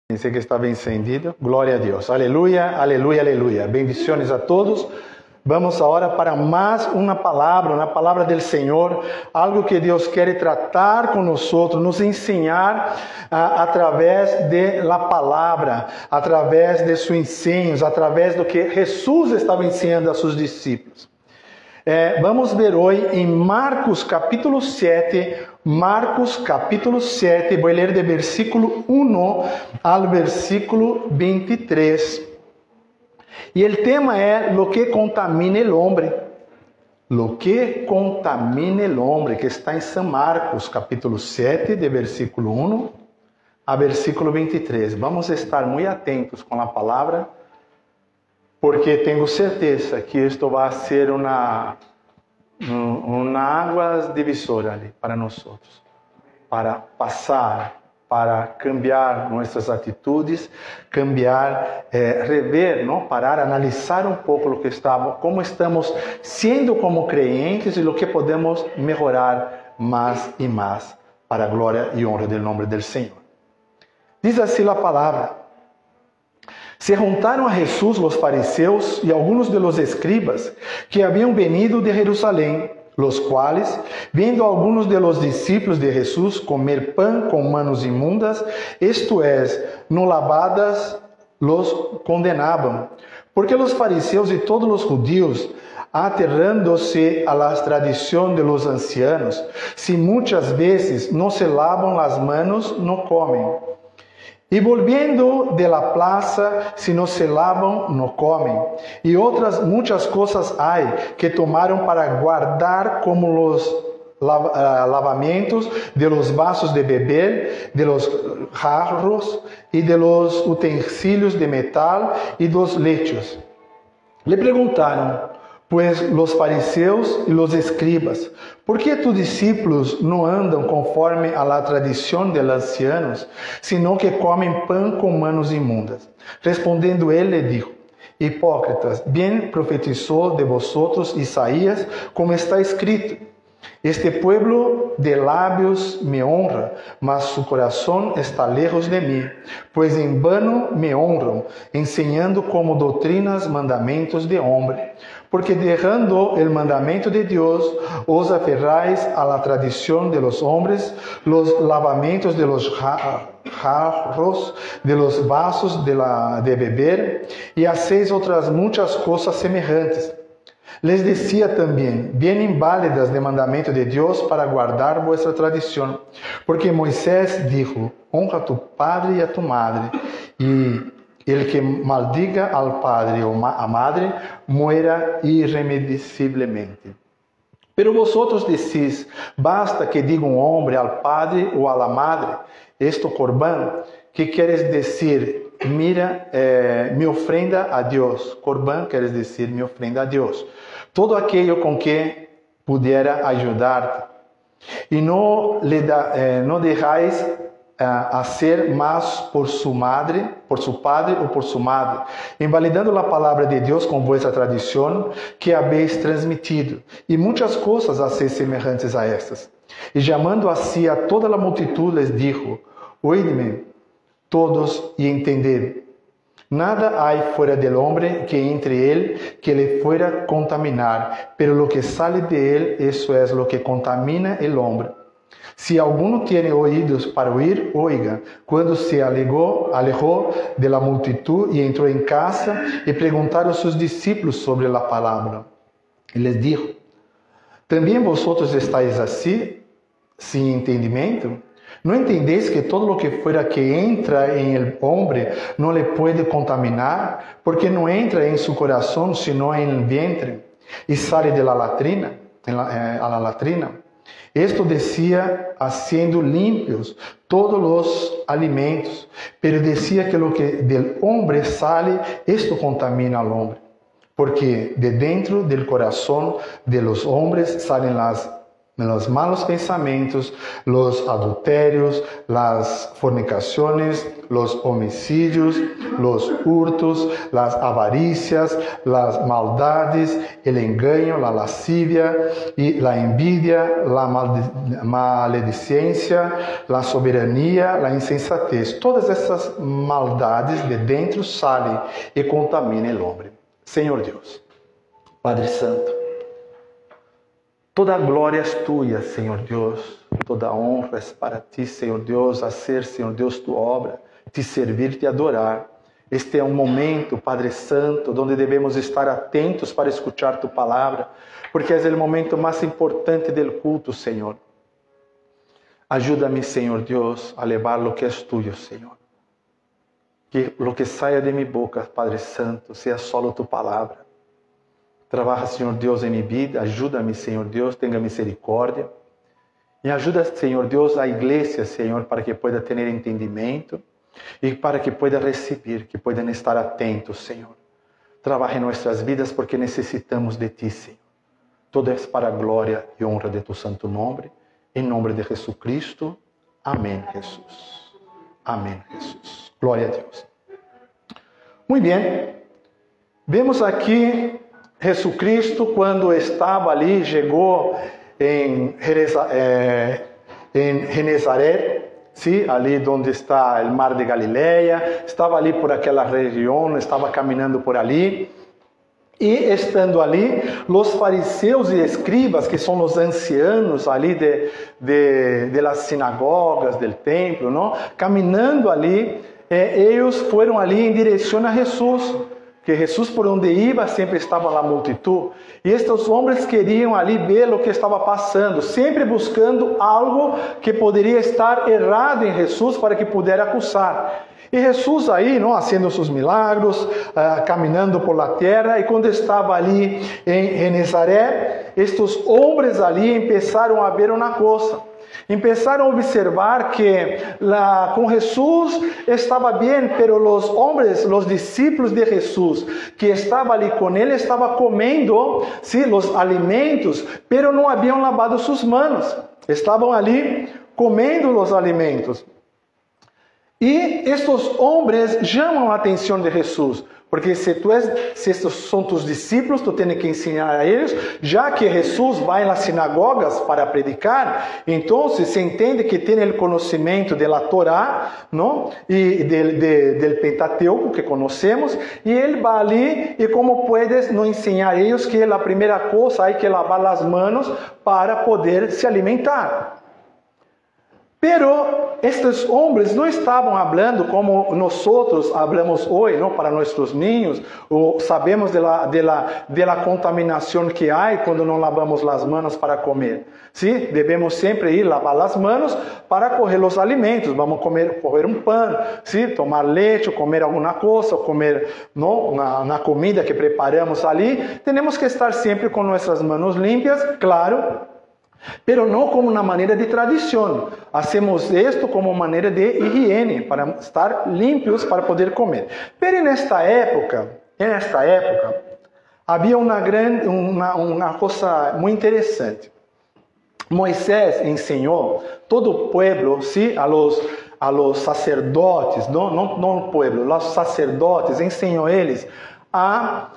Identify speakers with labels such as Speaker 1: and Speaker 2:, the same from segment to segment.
Speaker 1: Pensei que estava encendido. Glória a Deus. Aleluia, aleluia, aleluia. Bendiciones a todos. Vamos agora para mais uma palavra do Senhor, algo que Deus quer tratar com nós, nos ensinar através da palavra, através de seus ensinos, através do que Jesus estava ensinando a seus discípulos. Vamos ver hoje em Marcos capítulo 7, vou ler de versículo 1 ao versículo 23. E o tema é lo que contamina el hombre. Lo que contamina el hombre, que está em São Marcos capítulo 7, de versículo 1 a versículo 23. Vamos estar muito atentos com a palavra, porque tenho certeza que isto vai ser uma água divisora ali para nós, para passar, para cambiar nossas atitudes, rever, não? Parar, analisar um pouco o que estamos, como estamos sendo como crentes e o que podemos melhorar mais e mais para a glória e honra do nome do Senhor. Diz assim a palavra: se juntaram a Jesús los fariseos y algunos de los escribas que habían venido de Jerusalén, los cuales, viendo a algunos de los discípulos de Jesús comer pan con manos inmundas, esto es, no lavadas, los condenaban. Porque los fariseos y todos los judíos, aterrándose a la tradición de los ancianos, si muchas veces no se lavan las manos, no comen. Y volviendo de la plaza, si no se lavan, no comen. Y otras muchas cosas hay que tomaron para guardar, como los lavamientos de los vasos de beber, de los jarros y de los utensilios de metal y dos lechos. Le preguntaron, pues, los fariseos y los escribas: ¿por qué tus discípulos no andan conforme a la tradición de los ancianos, sino que comen pan con manos inmundas? Respondiendo él le dijo: hipócritas, bien profetizó de vosotros Isaías, como está escrito: este pueblo de labios me honra, mas su corazón está lejos de mí, pues en vano me honran, enseñando como doctrinas mandamientos de hombre. Porque dejando el mandamiento de Dios, os aferráis a la tradición de los hombres, los lavamientos de los jarros, de los vasos de beber, y hacéis otras muchas cosas semejantes. Les decía también: bien inválidas de mandamiento de Dios para guardar vuestra tradición. Porque Moisés dijo: honra a tu padre y a tu madre, y el que maldiga al padre o a madre muera irremediblemente. Pero vosotros decís: basta que diga un hombre al padre o a la madre, esto corbán. ¿Qué quieres decir? Mira, mi ofrenda a Dios. Corbán quieres decir mi ofrenda a Dios. Todo aquello con que pudiera ayudarte. Y no dejáis hacer más por su madre, por su padre o por su madre, invalidando la palabra de Dios con vuestra tradición que habéis transmitido, y muchas cosas hacéis semejantes a estas. Y llamando así a toda la multitud les dijo: oídme todos y entended. Nada hay fuera del hombre que entre él que le fuera contaminar, pero lo que sale de él, eso es lo que contamina el hombre. Si alguno tiene oídos para oír, oiga. Cuando se alejó de la multitud y entró en casa, y preguntaron a sus discípulos sobre la palabra. Y les dijo: ¿también vosotros estáis así, sin entendimiento? ¿No entendéis que todo lo que fuera que entra en el hombre no le puede contaminar? Porque no entra en su corazón, sino en el vientre, y sale de la latrina, a la latrina. Esto decía haciendo limpios todos los alimentos, pero decía que lo que del hombre sale, esto contamina al hombre. Porque de dentro del corazón de los hombres salen las los malos pensamientos, los adulterios, las fornicaciones, los homicidios, los hurtos, las avaricias, las maldades, el engaño, la lascivia y la envidia, la maledicencia, la soberanía, la insensatez. Todas estas maldades de dentro salen y contaminan el hombre. Señor Dios, Padre Santo, toda glória é tua, Senhor Deus. Toda honra é para ti, Senhor Deus, hacer, Senhor Deus, tua obra, te servir, te adorar. Este é um momento, Padre Santo, onde devemos estar atentos para escuchar tu palavra, porque é o momento mais importante do culto, Senhor. Ajuda-me, Senhor Deus, a levar lo que é tuyo, Senhor. Que lo que saia de minha boca, Padre Santo, seja solo tu palavra. Trabalha, Senhor Deus, em minha vida. Ajuda-me, Senhor Deus, tenha misericórdia. E ajuda, Senhor Deus, a igreja, Senhor, para que pueda ter entendimento e para que pueda receber, que puedan estar atentos, Senhor. Trabalha em nossas vidas porque necessitamos de Ti, Senhor. Todo é para a glória e honra de Tu santo nome. Em nome de Jesus Cristo. Amém, Jesus. Amém, Jesus. Glória a Deus. Muito bem. Vemos aqui Jesucristo, quando estava ali, chegou em Genezaré, sim, ali onde está o mar de Galileia, estava ali por aquela região, estava caminhando por ali, e estando ali, os fariseus e escribas, que são os ancianos ali de las sinagogas, del templo, não? Caminhando ali, eles foram ali em direção a Jesus, que Jesus por onde ia sempre estava a multitud, e estes homens queriam ali ver o que estava passando, sempre buscando algo que poderia estar errado em Jesus para que pudesse acusar. E Jesus aí, não, fazendo seus milagros, caminhando por la terra, e quando estava ali em Genezaré, estes homens ali começaram a ver uma coisa. Começaram a observar que com Jesus estava bem, pero os homens, os discípulos de Jesus, que estavam ali com ele, estavam comendo, sim, os alimentos, pero não haviam lavado suas mãos. Estavam ali comendo os alimentos. E estes homens chamam a atenção de Jesus, porque se estes são tus discípulos, tu tens que ensinar a eles, já que Jesus vai nas sinagogas para predicar, então se entende que tem o conhecimento da Torá, não? E do Pentateuco que conhecemos, e ele vai ali, e como puedes não ensinar a eles que a primeira coisa é que lavar as mãos para poder se alimentar. Pero estes homens não estavam falando como nós falamos hoje, não, para nossos niños, ou sabemos de la contaminação que há quando não lavamos as mãos para comer. Sim, devemos sempre ir lavar as mãos para comer os alimentos. Vamos comer um pão, sim, tomar leite, comer alguma coisa, comer na comida que preparamos ali. Temos que estar sempre com nossas mãos limpas, claro. Pero não como uma maneira de tradição. Hacemos isto como maneira de higiene, para estar limpios para poder comer. Pero nesta época, havia uma coisa muito interessante. Moisés ensinou todo o povo, sim, a los sacerdotes, não o povo, os sacerdotes, ensinou eles a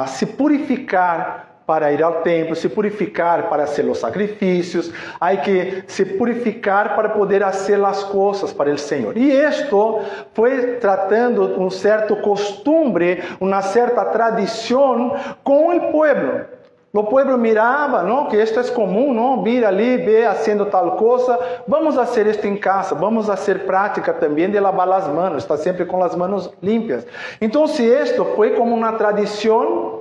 Speaker 1: se purificar para ir ao templo, se purificar para fazer os sacrifícios, há que se purificar para poder fazer as coisas para o Senhor. E isto foi tratando um certo costume, uma certa tradição com o povo. O povo mirava, não, que isto é comum, não, vir ali, ver fazendo tal coisa, vamos fazer isto em casa, vamos fazer prática também de lavar as mãos, estar sempre com as mãos limpas. Então, se isto foi como uma tradição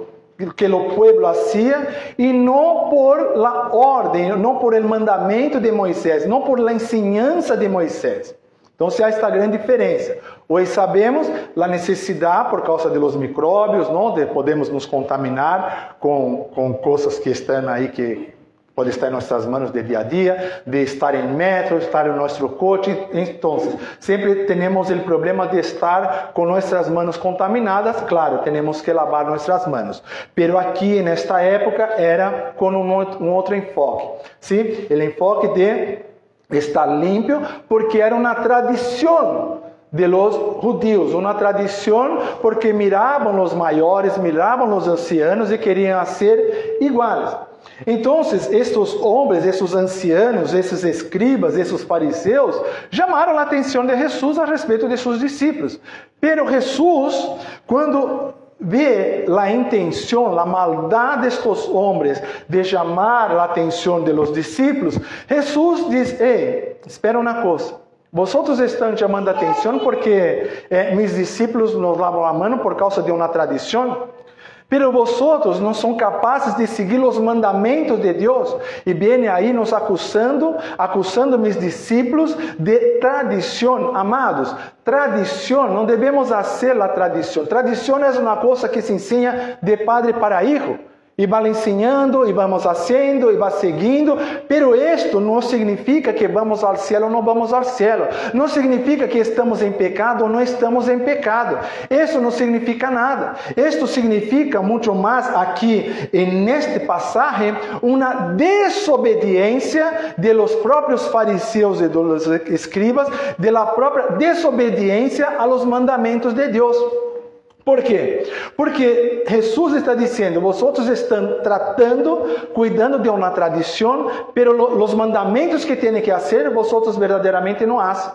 Speaker 1: que o pueblo hacía, e não por la ordem, não por el mandamento de Moisés, não por la enseñanza de Moisés. Então, há esta grande diferença. Hoje sabemos a necessidade, por causa dos micróbios, não, de podemos nos contaminar com coisas que estão aí que Pode estar em nossas manos de dia a dia, de estar em metro, estar em nosso coche. Então, sempre temos o problema de estar com nossas manos contaminadas. Claro, temos que lavar nossas manos. Pero aqui, nesta época, era com um outro enfoque. ¿Sí? O enfoque de estar limpio, porque era uma tradição de los judíos, uma tradição porque miravam os maiores, miravam os ancianos e queriam ser iguais. Então, estes homens, esses ancianos, esses escribas, esses fariseus, chamaram a atenção de Jesus a respeito de seus discípulos. Pero Jesus, quando vê a intenção, a maldade destes homens de chamar a atenção de los discípulos, Jesus diz: ei, espera uma coisa. Vosotros estão chamando a atenção porque mis discípulos nos lavam a mão por causa de uma tradição. Pero vosotros não são capazes de seguir os mandamentos de Deus. E vem aí nos acusando mis discípulos de tradição. Amados, tradição, não devemos fazer a tradição. Tradição é uma coisa que se ensina de padre para hijo. E vai ensinando, e vamos fazendo, e vai seguindo, pero isto não significa que vamos ao céu ou não vamos ao céu. Não significa que estamos em pecado ou não estamos em pecado. Isso não significa nada. Isto significa muito mais aqui, neste passagem, uma desobediência de los próprios fariseus e dos escribas, de la própria desobediência a los mandamentos de Deus. ¿Por quê? Porque Jesus está dizendo: vosotros estão cuidando de uma tradição, pero os mandamentos que têm que fazer, vosotros verdadeiramente não fazem.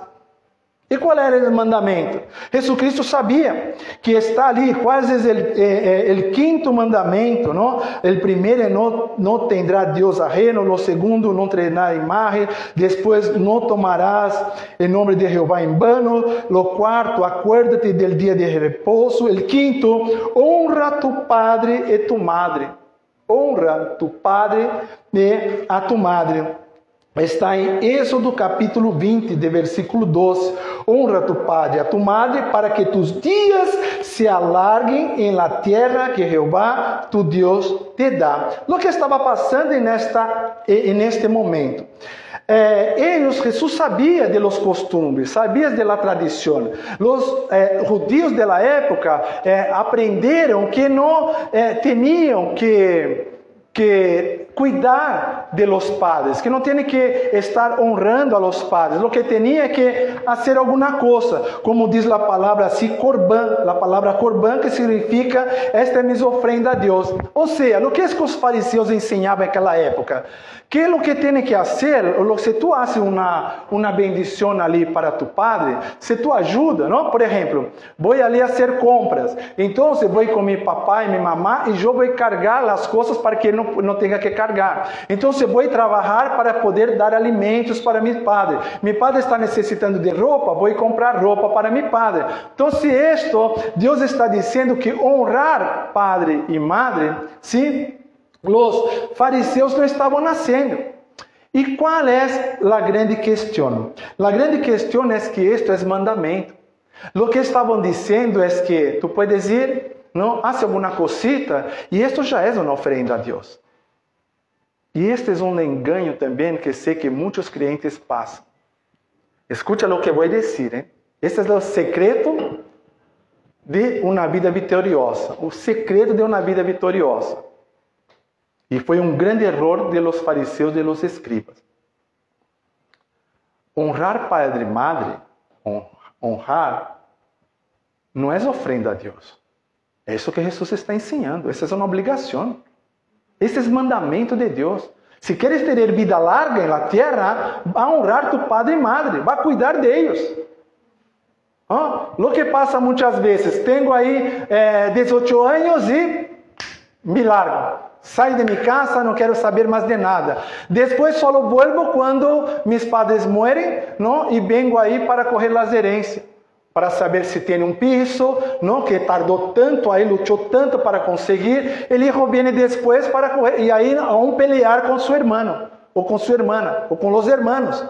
Speaker 1: E qual era o mandamento? Jesucristo sabia que está ali, quase o quinto mandamento, não? O primeiro é não tendrá Deus ajeno, o segundo não terá imagem, depois não tomarás o nome de Jeová em vano, o quarto, acuérdate del dia de repouso, o quinto, honra tu padre e tu madre. Honra tu padre e a tu madre. Está em Êxodo capítulo 20, de versículo 12. Honra tu padre e a tu madre, para que tus dias se alarguem em la tierra que Jeová tu Deus te dá. O que estava passando neste momento? Jesus sabia de los costumes, sabia de la tradição. Os judíos de la época aprenderam que não tinham que cuidar de los padres, que não tem que estar honrando a los padres, lo que tinha que fazer alguma coisa, como diz a palavra assim, corban, a palavra corban que significa esta é minha ofrenda a Deus. Ou seja, o que os fariseus ensinavam naquela época? Que é o que tem que fazer, se tu haces uma bendição ali para tu padre, se tu ajuda, não? Por exemplo, vou ali a fazer compras, então vou com meu papai e minha mamá e eu vou carregar as coisas para que não tenha que carregar. Então vou trabalhar para poder dar alimentos para meu padre. Meu padre está necessitando de roupa, vou comprar roupa para meu padre. Então, Deus está dizendo que honrar padre e madre, sim. Os fariseus não estavam nascendo. E qual é a grande questão? A grande questão é que isto é mandamento. O que estavam dizendo é que tu puedes ir, não, hace alguma cosita, e isto já é uma oferenda a Deus. E este é um engano também que sei que muitos crentes passam. Escucha o que vou dizer, hein? Este é o secreto de uma vida vitoriosa. O segredo de uma vida vitoriosa. E foi um grande erro de los fariseus e de los escribas. Honrar padre e madre, honrar, não é ofrenda a Deus. É isso que Jesus está ensinando. Essa é uma obrigação. Esse é o mandamento de Deus. Se queres ter vida larga na terra, vai honrar tu padre e madre, vai cuidar de eles. Lo que passa muitas vezes, tenho aí 18 anos e me largo. Saio de minha casa, não quero saber mais de nada. Depois só volto quando meus padres morrem, não? E vengo aí para correr as herências, para saber se tem um piso, não? Que tardou tanto aí, lutou tanto para conseguir. Ele vem depois para correr e aí vão pelear com seu irmão, ou com sua irmã, ou com os irmãos.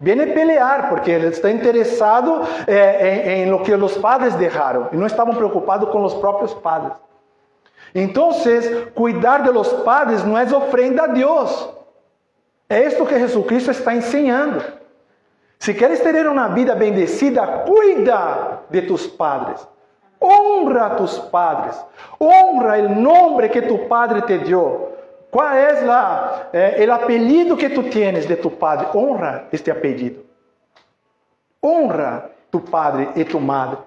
Speaker 1: Vem pelear porque ele está interessado em lo que os padres deixaram e não estavam preocupados com os próprios padres. Então, cuidar de los padres não é ofrenda a Deus. É isto que Jesucristo está ensinando. Se queres ter uma vida bendecida, cuida de tus padres. Honra a tus padres. Honra o nome que tu padre te dio. ¿Cuál es el apellido que tú tienes de tu padre? Honra este apellido. Honra tu padre y tu madre.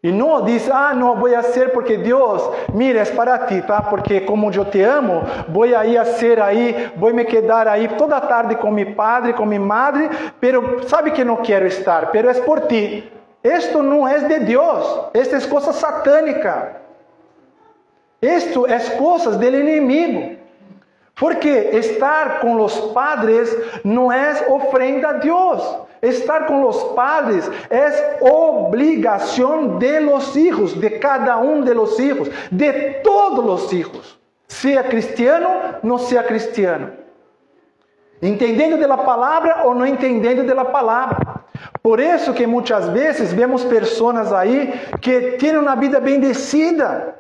Speaker 1: Y no dice, no voy a hacer porque Dios, mira, es para ti, ¿tá? Porque como yo te amo, voy a ir a hacer ahí, voy a me quedar ahí toda tarde con mi padre, con mi madre, pero sabe que no quiero estar, pero es por ti. Esto no es de Dios, esto es cosa satánica. Esto es cosas del enemigo. Porque estar con los padres no es ofrenda a Dios. Estar con los padres es obligación de los hijos, de cada uno de los hijos, de todos los hijos. Sea cristiano, no sea cristiano. Entendendo de la palabra ou não entendendo de la palabra. Por isso que muitas vezes vemos pessoas aí que têm uma vida bendecida.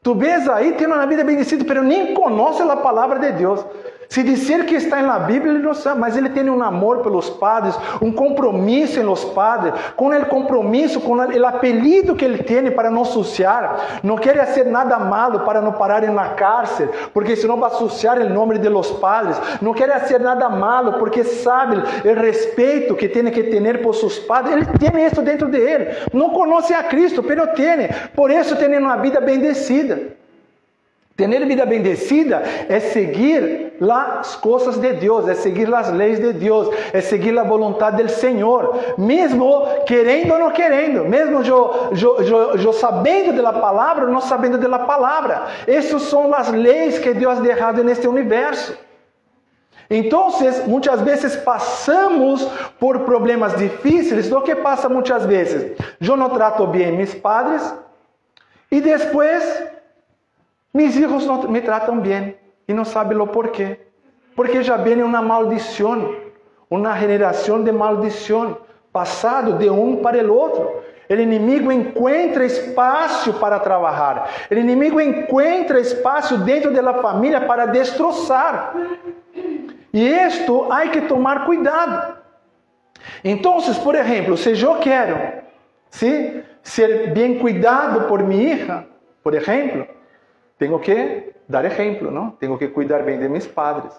Speaker 1: Tu vês aí, tem uma vida bendecida, mas nem conhece a palavra de Deus. Se dizer que está na Bíblia, ele não sabe, mas ele tem um amor pelos padres, um compromisso em los padres, com o compromisso, com o apelido que ele tem para não suciar. Não quer fazer nada malo para não parar na cárcel, porque senão vai suciar o nome de los padres. Não quer fazer nada malo, porque sabe o respeito que tem que ter por seus padres. Ele tem isso dentro de ele. Não conhece a Cristo, mas tem. Por isso tem uma vida bendecida. Ter vida bendecida é seguir as coisas de Deus, é seguir as leis de Deus, é seguir a vontade do Senhor, mesmo querendo ou não querendo, mesmo eu sabendo da palavra ou não sabendo da palavra. Essas são as leis que Deus ha deixado neste universo. Então, muitas vezes passamos por problemas difíceis. O que passa muitas vezes? Eu não trato bem meus padres e depois mis hijos não me tratam bem e não sabem o porquê. Porque já vem uma maldição, uma geração de maldição, passado de um para o outro. O inimigo encontra espaço para trabalhar. O inimigo encontra espaço dentro da família para destroçar. E isto há que tomar cuidado. Então, por exemplo, se eu quero ser bem cuidado por minha hija, por exemplo, tenho que dar exemplo, não? Tenho que cuidar bem de meus padres,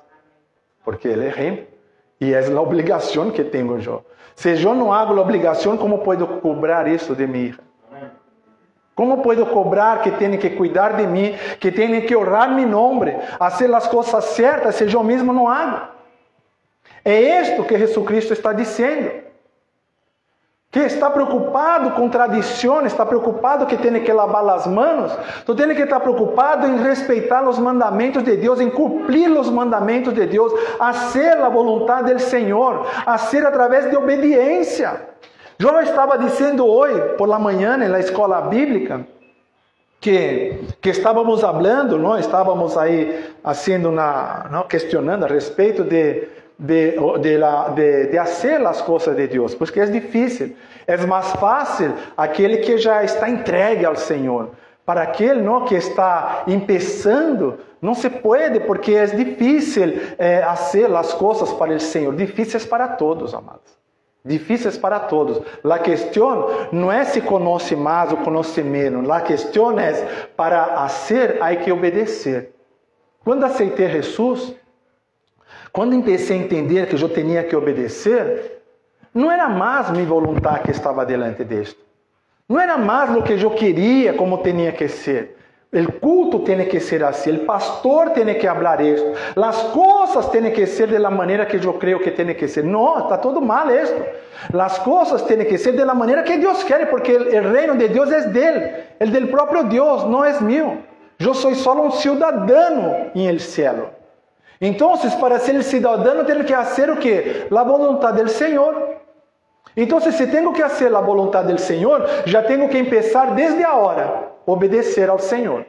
Speaker 1: porque ele é exemplo. E é a obrigação que tenho eu. Se eu não hago a obrigação, como posso cobrar isso de minha hija? Como posso cobrar que tem que cuidar de mim, que tem que honrar meu nome, fazer as coisas certas, se eu mesmo não hago? É isto que Jesucristo está dizendo. Que está preocupado com tradição, está preocupado que tem que lavar as mãos, tu tem que estar preocupado em respeitar os mandamentos de Deus, em cumprir os mandamentos de Deus, fazer a vontade do Senhor, fazer através de obediência. Eu estava dizendo hoje, por la manhã, na escola bíblica, que estávamos falando, não? Estávamos aí questionando a respeito de fazer as coisas de Deus, porque é difícil. É mais fácil aquele que já está entregue ao Senhor. Para aquele que está começando, não se pode, porque é difícil fazer as coisas para o Senhor. Difíceis para todos, amados. Difíceis para todos. A questão não é se conhece mais ou conhece menos. A questão é, para fazer, há que obedecer. Quando aceitei Jesus, quando comecei a entender que eu tinha que obedecer, não era mais minha vontade que estava delante disto. Não era mais o que eu queria, como tinha que ser. O culto tem que ser assim, o pastor tem que falar isso, as coisas têm que ser da maneira que eu creio que tem que ser. Não, está tudo mal isto. As coisas têm que ser da maneira que Deus quer, porque o reino de Deus é dele, é do próprio Deus, não é meu. Eu sou só um cidadão em el cielo. Então, para ser cidadão, tenho que fazer o quê? A vontade do Senhor. Então, se tenho que fazer a vontade do Senhor, já tenho que começar desde a hora, obedecer ao Senhor.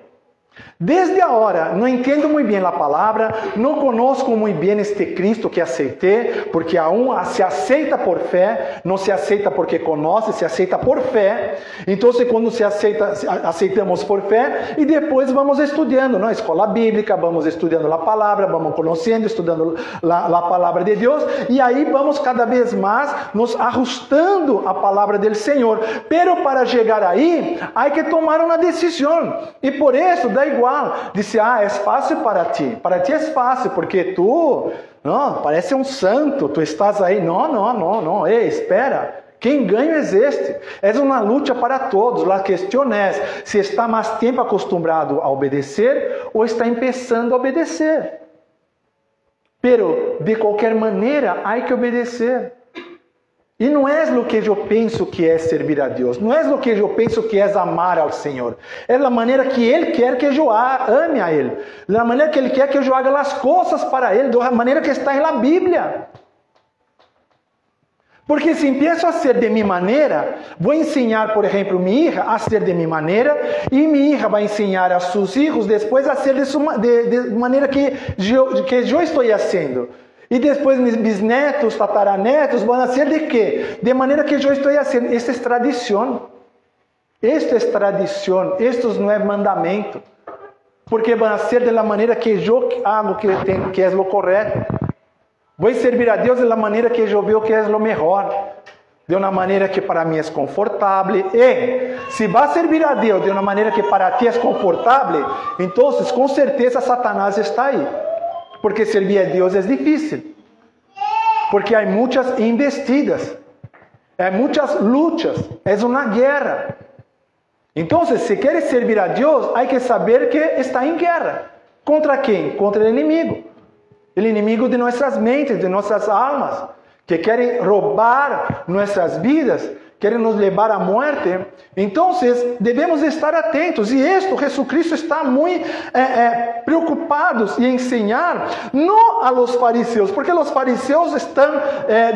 Speaker 1: Desde ahora, não entendo muito bem a palavra, não conosco muito bem este Cristo que aceitei, porque aún se aceita por fé, não se aceita porque conhece, se aceita por fé. Então, quando se aceita, aceitamos por fé, e depois vamos estudando, na escola bíblica, vamos estudando a palavra, vamos conhecendo, estudando a palavra de Deus, e aí vamos cada vez mais nos ajustando a palavra do Senhor. Pero para chegar aí, há que tomar uma decisão, e por isso, da igual, disse, é fácil para ti é fácil, porque tu, não, parece um santo, tu estás aí, não, ei, espera, quem ganha é este, é uma luta para todos, a questão é, se está mais tempo acostumado a obedecer, ou está começando a obedecer, pero, de qualquer maneira, há que obedecer. E não é o que eu penso que é servir a Deus, não é o que eu penso que é amar ao Senhor, é a maneira que Ele quer que eu ame a Ele, da maneira que Ele quer que eu haga as coisas para Ele, da maneira que está na Bíblia. Porque se empiezo a ser de minha maneira, vou ensinar, por exemplo, minha hija a ser de minha maneira, e minha hija vai ensinar a seus filhos depois a ser de maneira que eu estou fazendo. E depois meus bisnetos, tataranetos vão ser de quê? De maneira que eu estou fazendo. Esta é tradição. Esta é tradição. Isto não é mandamento. Porque vão ser da maneira que eu hago, que é o correto. Vou servir a Deus da maneira que eu vejo que é o melhor. De uma maneira que para mim é confortável. E se vai servir a Deus de uma maneira que para ti é confortável, então com certeza Satanás está aí. Porque servir a Deus é difícil. Porque há muitas investidas. Há muitas lutas. É uma guerra. Então, se queres servir a Deus, há que saber que está em guerra. ¿Contra quem? Contra o inimigo. O inimigo de nossas mentes, de nossas almas. Que querem roubar nossas vidas. Querem nos levar à morte. Então, devemos estar atentos. E isto, Jesucristo está muito preocupado em ensinar, não a los fariseus, porque os fariseus estão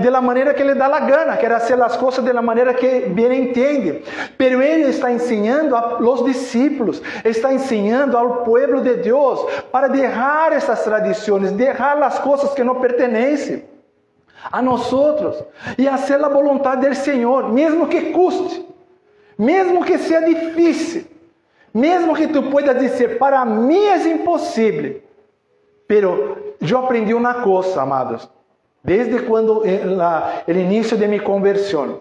Speaker 1: de la maneira que lhe dá a gana, quer fazer as coisas de la maneira que bem entende. Pero ele está ensinando a los discípulos, está ensinando ao pueblo de Deus, para deixar essas tradições, deixar as coisas que não pertencem a nós e fazer a vontade do Senhor, mesmo que custe, mesmo que seja difícil, mesmo que tu puedas dizer, para mim é impossível. Pero eu aprendi uma coisa, amados, desde quando o início de minha conversão.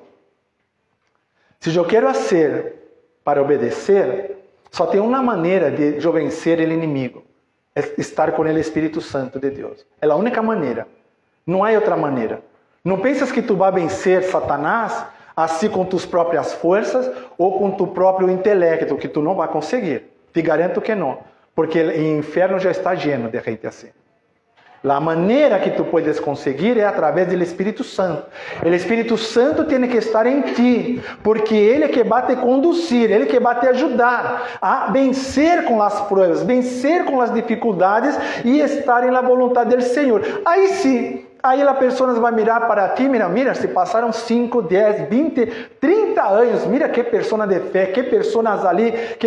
Speaker 1: Se eu quero fazer para obedecer, só tem uma maneira de eu vencer o inimigo, é estar com o Espírito Santo de Deus. É a única maneira. Não há outra maneira. Não pensas que tu vai vencer Satanás assim com tuas próprias forças ou com tu próprio intelecto, que tu não vai conseguir. Te garanto que não. Porque o inferno já está lleno de gente assim. A maneira que tu puedes conseguir é através do Espírito Santo. O Espírito Santo tem que estar em ti, porque Ele é que vai te conduzir, Ele é que vai te ajudar a vencer com as provas, vencer com as dificuldades e estar na vontade do Senhor. Aí sim, aí a pessoa vai mirar para ti, mira, se passaram 5, 10, 20, 30 anos, mira que pessoa de fé, que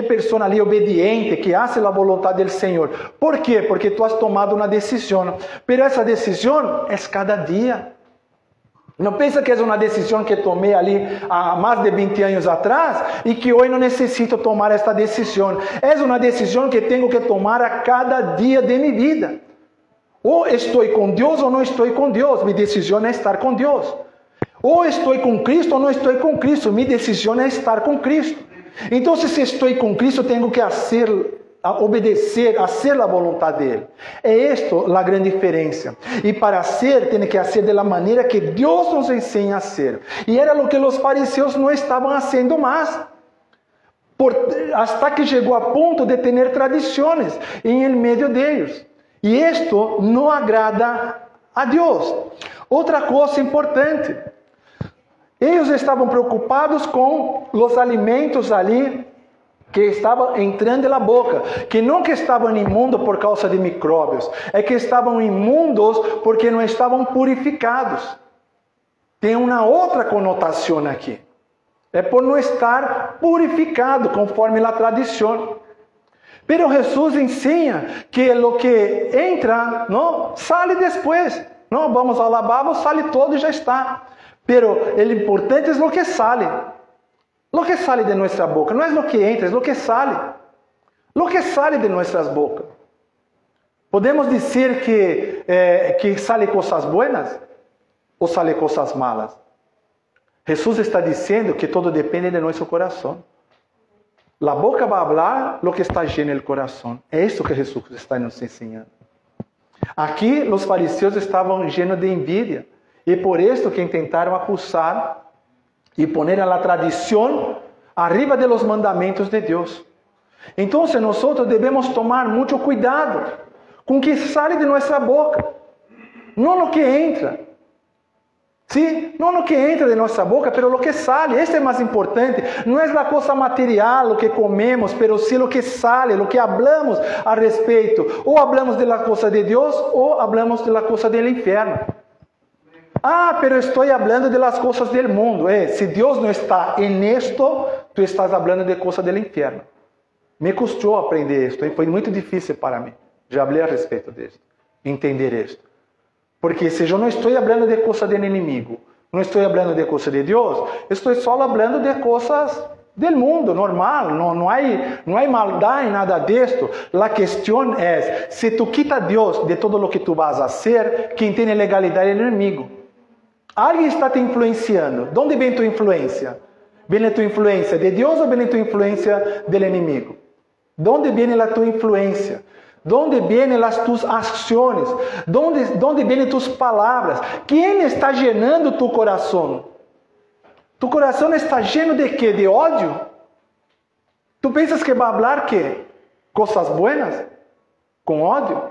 Speaker 1: pessoa ali obediente, que hace a vontade do Senhor. ¿Por quê? Porque tu has tomado uma decisão, pero essa decisão é cada dia. Não pensa que é uma decisão que tomei ali há mais de 20 anos atrás e que hoje não necessito tomar esta decisão. É uma decisão que tenho que tomar a cada dia de minha vida. Ou estou com Deus ou não estou com Deus. Minha decisão é estar com Deus. Ou estou com Cristo ou não estou com Cristo. Minha decisão é estar com Cristo. Então, se estou com Cristo, tenho que obedecer, fazer a vontade dele. É esta a grande diferença. E para ser, tem que ser da maneira que Deus nos ensina a ser. E era o que os fariseus não estavam fazendo mais. Hasta que chegou a ponto de ter tradições em meio deles. E isto não agrada a Deus. Outra coisa importante. Eles estavam preocupados com os alimentos ali que estavam entrando na boca. Que não que estavam imundos por causa de micróbios. É que estavam imundos porque não estavam purificados. Tem uma outra conotação aqui. É por não estar purificado conforme a tradição. Pero Jesús enseña que lo que entra, ¿no?, sale después. No, vamos ao lavabo, sale todo y ya está. Pero el importante es lo que sale. Lo que sale de nuestra boca. No es lo que entra, es lo que sale. Lo que sale de nuestras bocas. Podemos decir que sale cosas buenas o sale cosas malas. Jesús está diciendo que todo depende de nuestro corazón. La boca va a hablar lo que está lleno el corazón. Es eso que Jesús está nos enseñando. Aquí los fariseos estaban llenos de envidia. Y por esto que intentaron acusar y poner a la tradición arriba de los mandamientos de Dios. Entonces nosotros debemos tomar mucho cuidado con lo que sale de nuestra boca. No lo que entra. ¿Sí? No lo que entra de nuestra boca, pero lo que sale. Esto es más importante. No es la cosa material, lo que comemos, pero sí lo que sale, lo que hablamos al respecto. O hablamos de la cosa de Dios o hablamos de la cosa del infierno. Ah, pero estoy hablando de las cosas del mundo. Si Dios no está en esto, tú estás hablando de cosas del infierno. Me costó aprender esto, y fue muy difícil para mí. Ya hablé al respecto de esto, entender esto. Porque si yo no estoy hablando de cosas del enemigo, no estoy hablando de cosas de Dios, estoy solo hablando de cosas del mundo, normal, no hay maldad en nada de esto. La cuestión es, si tú quitas a Dios de todo lo que tú vas a hacer, quien tiene legalidad es el enemigo. Alguien está te influenciando. ¿Dónde viene tu influencia? ¿Viene tu influencia de Dios o viene tu influencia del enemigo? ¿Dónde viene la tu influencia? ¿Dónde vienen tus acciones? ¿Dónde vienen tus palabras? ¿Quién está llenando tu corazón? ¿Tu corazón está lleno de qué? ¿De odio? ¿Tú piensas que va a hablar qué? ¿Cosas buenas? ¿Con odio?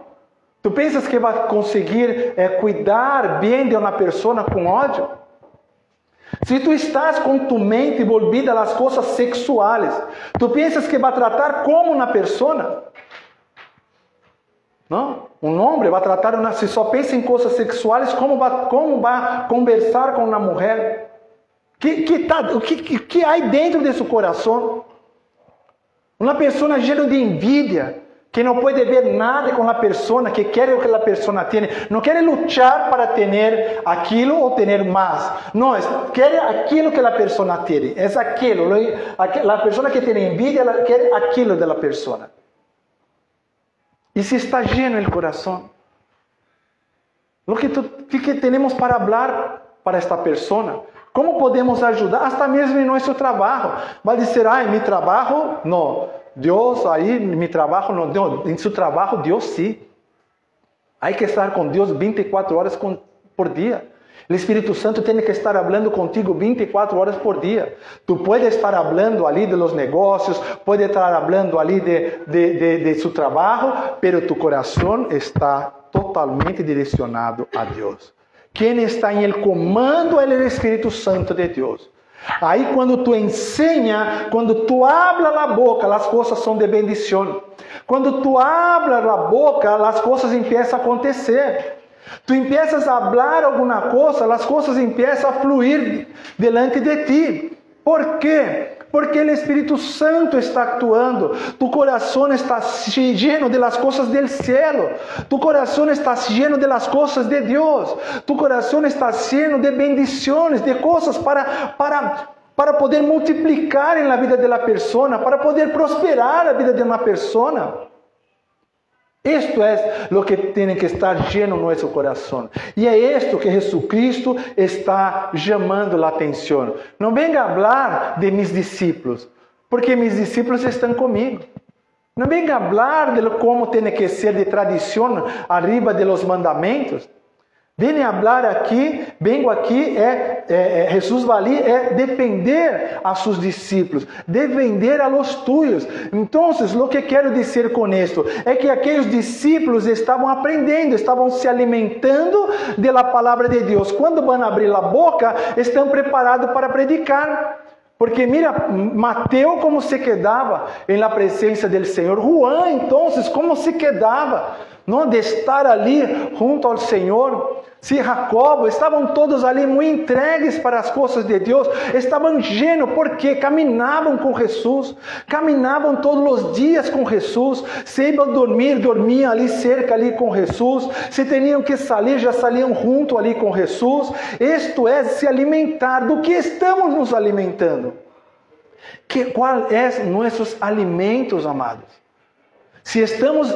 Speaker 1: ¿Tú piensas que va a conseguir cuidar bien de una persona con odio? Si tú estás con tu mente volvida a las cosas sexuales, ¿tú piensas que va a tratar como una persona? ¿No? Un hombre va a tratar si só pensa en cosas sexuales, ¿cómo va a conversar con una mujer? ¿Qué hay dentro de su corazón? Una persona llena de envidia, que no puede ver nada con la persona, que quiere lo que la persona tiene. No quiere luchar para tener aquello o tener más. No, quiere aquello que la persona tiene. Es aquello. La persona que tiene envidia quiere aquello de la persona. Y si está lleno el corazón, lo que tenemos para hablar para esta persona, ¿cómo podemos ayudar? Hasta mesmo en nuestro trabajo. Va a decir, mi trabajo, no. Dios, mi trabajo, no. En su trabajo, Dios sí. Hay que estar con Dios 24 horas por día. El Espíritu Santo tiene que estar hablando contigo 24 horas por día. Tú puedes estar hablando ali de los negocios, puedes estar hablando ali de su trabajo, pero tu corazón está totalmente direccionado a Dios. Quien está en el comando es el Espíritu Santo de Dios. Aí quando tu enseña, quando tu habla la boca, las cosas son de bendición. Quando tu habla la boca, las cosas empiezan a acontecer. Tu empiezas a hablar alguma coisa, as coisas empiezam a fluir delante de ti. ¿Por quê? Porque o Espírito Santo está actuando. Tu coração está lleno de las cosas del cielo. Tu coração está lleno de las cosas de Deus. Tu coração está lleno de bendiciones, de coisas para poder multiplicar en la vida de la persona, para poder prosperar la vida de una persona. Esto es lo que tiene que estar lleno en nuestro corazón. Y es esto que Jesucristo está llamando la atención. No venga a hablar de mis discípulos, porque mis discípulos están conmigo. No venga a hablar de cómo tiene que ser de tradición arriba de los mandamientos. Venho a hablar aqui, Jesus va ali, defender a sus discípulos, defender a los tuyos. Então, o que quero dizer com isto é que aqueles discípulos estavam aprendendo, estavam se alimentando da palavra de Deus. Quando vão abrir a boca, estão preparados para predicar. Porque mira, Mateo como se quedava na presença do Senhor. Juan, então, como se quedava, não, de estar ali junto ao Senhor. si Jacobo, estavam todos ali muito entregues para as coisas de Deus, estavam llenos, porque caminavam com Jesus, caminavam todos os dias com Jesus, se iam dormir, dormiam ali cerca ali com Jesus, se tinham que sair, já saliam junto ali com Jesus. Isto é se alimentar. Do que estamos nos alimentando? Qual é nossos alimentos, amados? Se estamos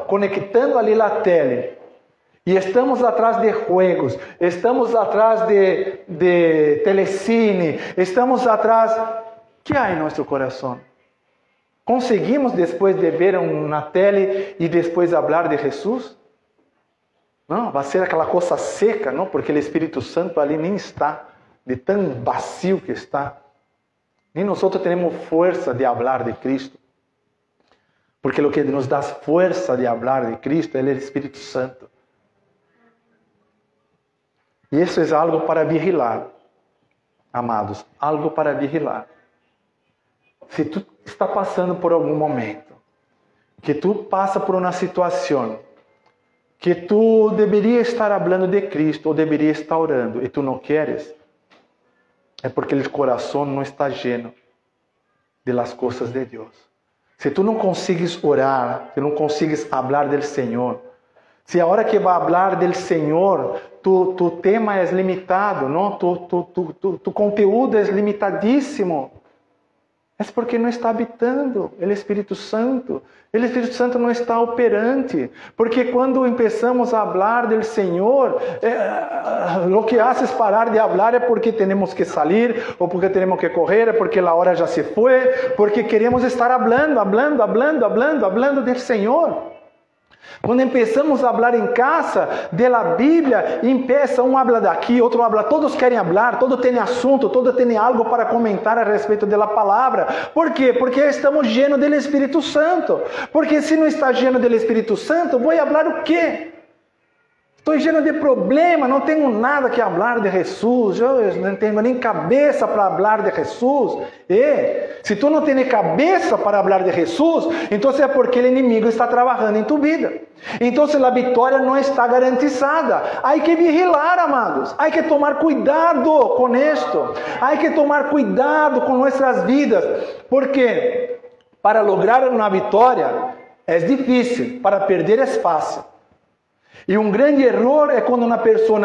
Speaker 1: conectando ali na tele, e estamos atrás de juegos, estamos atrás de telecine, estamos atrás... ¿Qué hay en nuestro corazón? ¿Conseguimos después de ver una tele y después hablar de Jesús? Não, vai ser aquela coisa seca, não? Porque o Espírito Santo ali nem está, de tão vazio que está. Nem nós temos força de falar de Cristo. Porque o que nos dá força de falar de Cristo é o Espírito Santo. E isso é algo para vigilar, amados, algo para vigilar. Se tu está passando por algum momento, que tu passa por uma situação, que tu deveria estar falando de Cristo, ou deveria estar orando, e tu não queres, é porque o coração não está lleno de las coisas de Deus. Se tu não consegues orar, se não consegues falar do Senhor, se a hora que vai falar do Senhor, tu tema é limitado, não? Tu conteúdo é limitadíssimo, é porque não está habitando o Espírito Santo. O Espírito Santo não está operante. Porque quando começamos a falar do Senhor, o que haces parar de falar é porque temos que sair, ou porque temos que correr, é porque a hora já se foi, porque queremos estar hablando do Senhor. Quando começamos a falar em casa da Bíblia, empieza um habla daqui, outro habla, todos querem falar, todos têm assunto, todos têm algo para comentar a respeito da palavra. Por quê? Porque estamos llenos do Espírito Santo. Porque se não está lleno do Espírito Santo, vou falar o quê? Estou lleno de problema, não tenho nada que falar de Jesus, eu não tenho nem cabeça para falar de Jesus. Se tu não tens cabeça para falar de Jesus, então é porque o inimigo está trabalhando em tu vida. Então a vitória não está garantizada. Há que vigilar, amados. Há que tomar cuidado com isto. Há que tomar cuidado com nossas vidas. Porque para lograr uma vitória é difícil, para perder é fácil. E um grande erro é quando uma pessoa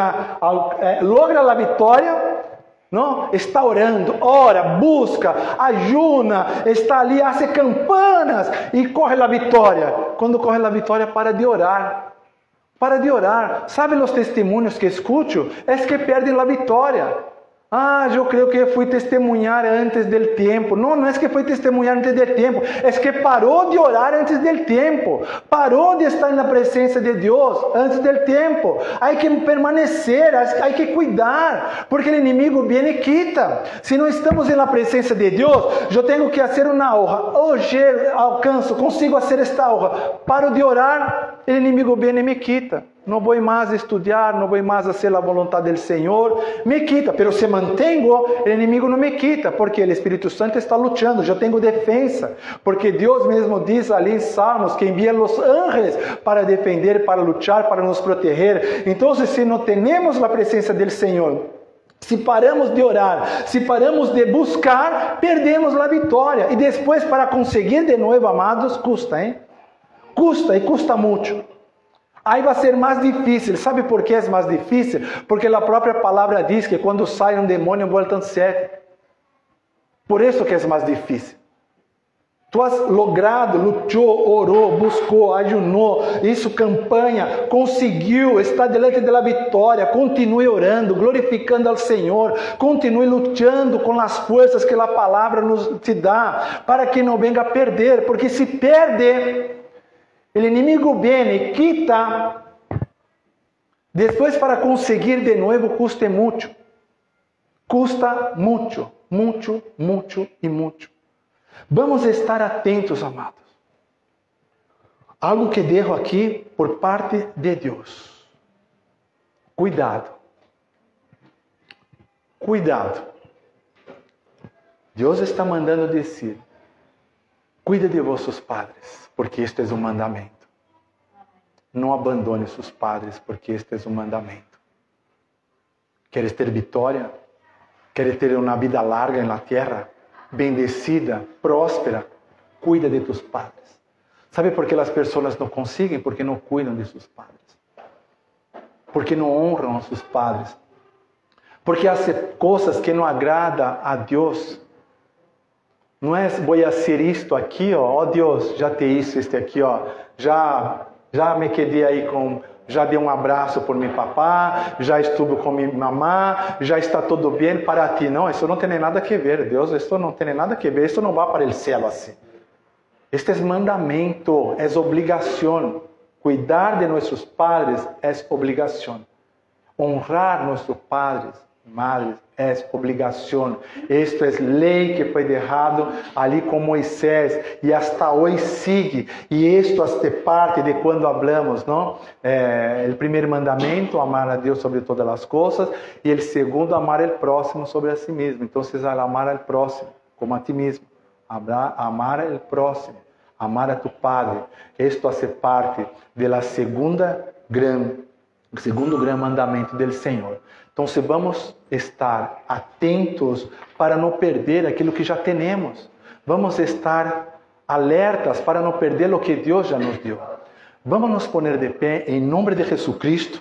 Speaker 1: logra a vitória, não? Está orando, ora, busca, ayuna, está ali, hace campanas e corre a vitória. Quando corre a vitória, para de orar. Para de orar. ¿Sabe os testemunhos que escuto? É que perdem a vitória. Eu creio que fui testemunhar antes do tempo. Não é que foi testemunhar antes do tempo. É que parou de orar antes do tempo. Parou de estar na presença de Deus antes do tempo. Há que permanecer, há que cuidar. Porque o inimigo vem e quita. Se não estamos na presença de Deus, eu tenho que fazer uma honra. Hoje alcanço, consigo fazer esta honra. Paro de orar, o inimigo vem e me quita. Não vou mais estudar, não vou mais fazer a vontade do Senhor, me quita, mas se mantenho, o inimigo não me quita, porque o Espírito Santo está lutando, eu tenho defesa, porque Deus mesmo diz ali em Salmos que envia os anjos para defender, para lutar, para nos proteger. Então, se não temos a presença do Senhor, se paramos de orar, se paramos de buscar, perdemos a vitória, e depois para conseguir de novo, amados, custa, hein? Custa, e custa muito. Aí vai ser mais difícil. Sabe por que é mais difícil? Porque a própria palavra diz que quando sai um demônio, voltam 7. Por isso que é mais difícil. Tu has logrado, lutou, orou, buscou, ayunou, isso campanha, conseguiu, está diante da vitória. Continue orando, glorificando ao Senhor. Continue lutando com as forças que a palavra nos te dá, para que não venga a perder. Porque se perde, o inimigo vem e quita. Depois, para conseguir de novo, custa muito. Custa muito, muito, muito e muito. Vamos estar atentos, amados. Algo que dejo aqui por parte de Deus. Cuidado. Cuidado. Deus está mandando dizer: cuida de vossos padres, porque este é um mandamento. não abandone seus padres, porque este é um mandamento. ¿Quieres ter vitória? ¿Quieres ter uma vida larga na terra? Bendecida, próspera? Cuida de tus padres. ¿Sabe por que as pessoas não conseguem? Porque não cuidam de seus padres. Porque não honram a seus padres. Porque hacen coisas que não agradam a Deus. Não é, vou fazer isto aqui, ó, Deus, já te hice este aqui, ó, já me quedei aí com, já dei um abraço por meu papá, já estive com minha mamã, já está tudo bem para ti. Não, isso não tem nada que ver, Deus, isso não tem nada que ver, isso não vai para o céu assim. Este é mandamento, é obrigação. Cuidar de nossos padres é obrigação. Honrar nossos padres, madres, é obrigação. Isto é lei que foi deixado ali com Moisés e hasta hoje sigue. E isto é parte de quando falamos, não? O primeiro mandamento, amar a Deus sobre todas as coisas, e o segundo, amar o próximo sobre a si mesmo. Então, amar ao próximo como a ti mesmo. Amar ao próximo, amar a tu padre. Isto faz parte da segundo grande mandamento do Senhor. Então, se vamos estar atentos para não perder aquilo que já temos. Vamos estar alertas para não perder o que Deus já nos deu. Vamos nos poner de pé em nome de Jesus Cristo.